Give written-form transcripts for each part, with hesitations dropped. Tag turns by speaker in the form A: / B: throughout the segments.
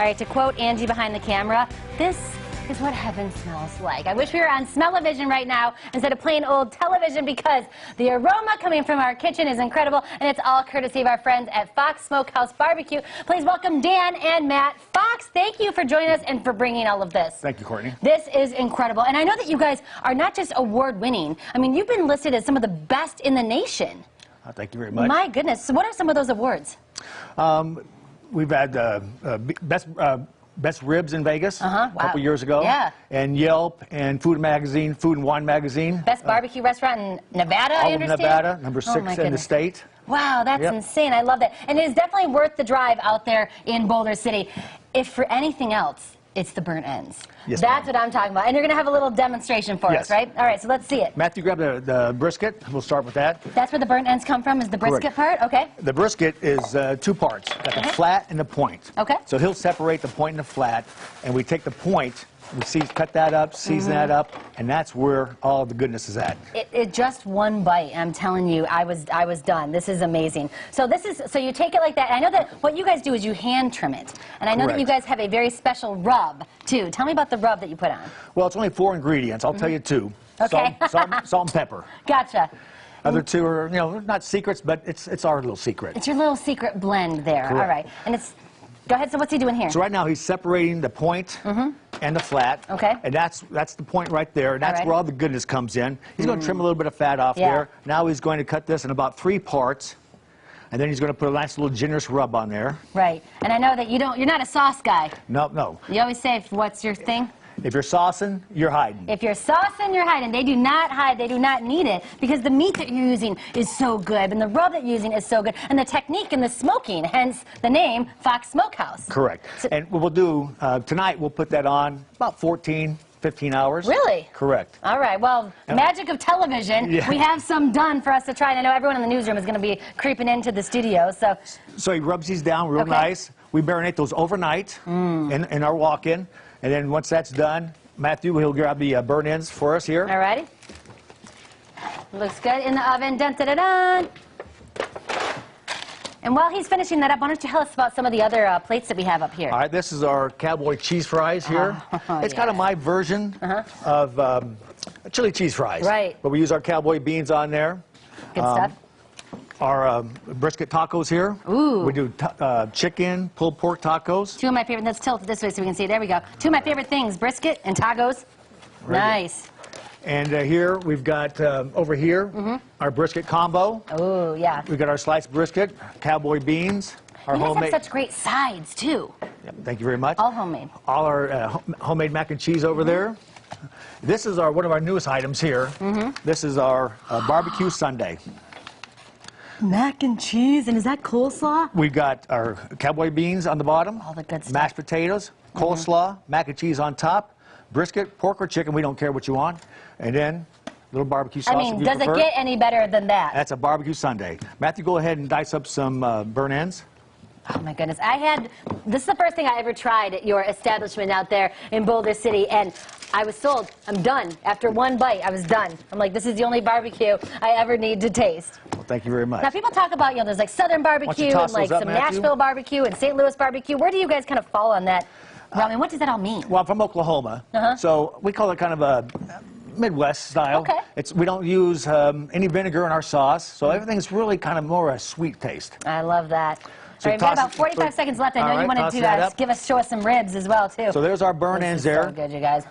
A: All right, to quote Angie behind the camera, this is what heaven smells like. I wish we were on Smell-O-Vision right now instead of plain old television, because the aroma coming from our kitchen is incredible, and it's all courtesy of our friends at Fox Smokehouse Barbecue. Please welcome Dan and Matt. Fox, thank you for joining us and for bringing all of this.
B: Thank you, Courtney.
A: This is incredible, and I know that you guys are not just award-winning. I mean, you've been listed as some of the best in the nation.
B: Thank you very much.
A: My goodness. So what are some of those awards?
B: We've had Best Ribs in Vegas
A: Wow.
B: a couple years ago.
A: Yeah.
B: And Yelp and Food Magazine, Food and Wine Magazine.
A: Best barbecue restaurant in Nevada, I understand?
B: Nevada, number 6 in the state.
A: Wow, that's insane. I love that. And it is definitely worth the drive out there in Boulder City. If for anything else, it's the burnt ends.
B: Yes,
A: that's what I'm talking about. And you're going to have a little demonstration for us, right? All right, so let's see it.
B: Matthew, grab the brisket. We'll start with that.
A: That's where the burnt ends come from, is the brisket part? Okay.
B: The brisket is 2 parts. Got the flat and the point.
A: Okay.
B: So he'll separate the point and the flat, and we take the point, cut that up, season that up, and that's where all the goodness is at.
A: It just one bite, I'm telling you, I was done. This is amazing. So so you take it like that. And I know that what you guys do is you hand trim it, and I know that you guys have a very special rub too. Tell me about the rub that you put on.
B: Well, it's only 4 ingredients. I'll tell you 2.
A: Okay.
B: Salt and pepper.
A: Gotcha.
B: Other 2 are, you know, not secrets, but it's our little secret.
A: It's your little secret blend there.
B: Correct.
A: All right. And it's, go ahead, so what's he doing here?
B: So right now he's separating the point and the flat.
A: Okay.
B: And that's the point right there. And that's where all the goodness comes in. He's going to trim a little bit of fat off there. Now he's going to cut this in about 3 parts. And then he's going to put a nice little generous rub on there.
A: Right. And I know that you're not a sauce guy.
B: No.
A: You always say, what's your thing?
B: If you're saucing, you're hiding.
A: If you're saucing, you're hiding. They do not hide. They do not need it, because the meat that you're using is so good, and the rub that you're using is so good, and the technique and the smoking, hence the name Fox Smokehouse.
B: Correct. So, and what we'll do tonight, we'll put that on about 14, 15 hours.
A: Really?
B: Correct.
A: All right. Well, magic of television. Yeah. We have some done for us to try, and I know everyone in the newsroom is going to be creeping into the studio. So
B: he rubs these down real nice. We marinate those overnight in our walk-in. And then once that's done, Matthew, he'll grab the burnt ends for us here.
A: All righty. Looks good in the oven. Dun, dun, dun, dun. And while he's finishing that up, why don't you tell us about some of the other plates that we have up here?
B: All right, this is our Cowboy cheese fries here. It's kind of my version of chili cheese fries.
A: Right.
B: But we use our Cowboy beans on there.
A: Good stuff.
B: Our brisket tacos here.
A: Ooh.
B: We do chicken, pulled pork tacos.
A: 2 of my favorite. Let's tilt it this way so we can see. There we go. 2 of my favorite things: brisket and tacos. Nice.
B: And here we've got over here our brisket combo.
A: Oh yeah.
B: We've got our sliced brisket, Cowboy beans. Our
A: you guys
B: homemade.
A: have such great sides too.
B: Yep, thank you very much.
A: All homemade.
B: All our homemade mac and cheese over there. This is one of our newest items here. This is our barbecue Sundae.
A: Mac and cheese, and is that coleslaw?
B: We've got our Cowboy beans on the bottom.
A: All the good stuff.
B: Mashed potatoes, coleslaw, mac and cheese on top, brisket, pork or chicken, we don't care what you want, and then a little barbecue sauce.
A: I mean, does it get any better than that?
B: That's a barbecue Sundae. Matthew, go ahead and dice up some burnt ends.
A: Oh my goodness. This is the first thing I ever tried at your establishment out there in Boulder City, and I was sold. I'm done. After 1 bite, I was done. I'm like, this is the only barbecue I ever need to taste.
B: Well, thank you very much.
A: Now, people talk about, there's like Southern barbecue and like some Nashville barbecue and St. Louis barbecue. Where do you guys kind of fall on that? I mean, what does that all mean?
B: Well, I'm from Oklahoma, so we call it kind of a Midwest style.
A: Okay.
B: We don't use any vinegar in our sauce, so everything's really kind of more a sweet taste.
A: I love that.
B: So
A: all right, we've got about 45 seconds left. I know you wanted to show us some ribs as well, too.
B: So there's our burnt ends there.
A: So good, you guys.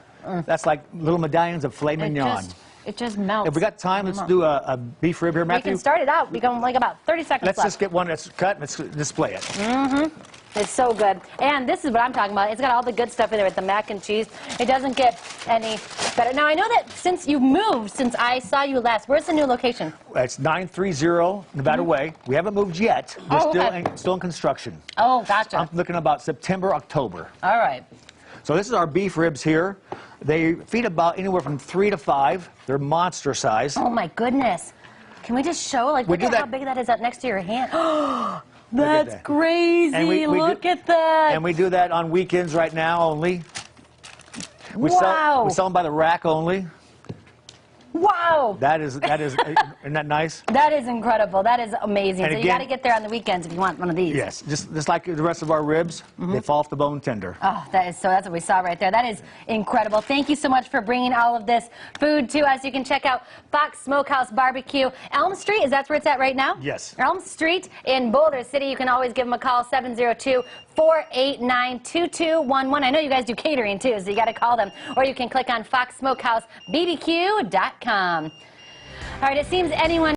B: That's like little medallions of filet mignon.
A: It just melts.
B: If we got time, let's do a beef rib here, Matthew.
A: We can start it out. We got like about 30 seconds left.
B: Let's just get one that's cut and let's display it.
A: It's so good. And this is what I'm talking about. It's got all the good stuff in there with the mac and cheese. It doesn't get any better. Now, I know that since you've moved, since I saw you last, where's the new location?
B: It's 930 Nevada Way. We haven't moved yet. We're still in construction.
A: Oh, gotcha.
B: I'm looking about September, October.
A: All right.
B: So this is our beef ribs here. They feed about anywhere from 3 to 5. They're monster size.
A: Oh, my goodness. Can we just show, like, look at how big that is up next to your hand? That's crazy. Look at that.
B: And we do that on weekends right now only. We sell them by the rack only.
A: Wow.
B: Isn't that nice?
A: That is incredible. That is amazing.
B: And
A: so
B: again,
A: you got to get there on the weekends if you want one of these.
B: Yes, just like the rest of our ribs, they fall off the bone tender.
A: Oh, that's what we saw right there. That is incredible. Thank you so much for bringing all of this food to us. You can check out Fox Smokehouse Barbecue. Elm Street, is that where it's at right now?
B: Yes.
A: Elm Street in Boulder City. You can always give them a call, 702-489-2211. I know you guys do catering too, so you got to call them. Or you can click on foxsmokehousebbq.com. All right, it seems anyone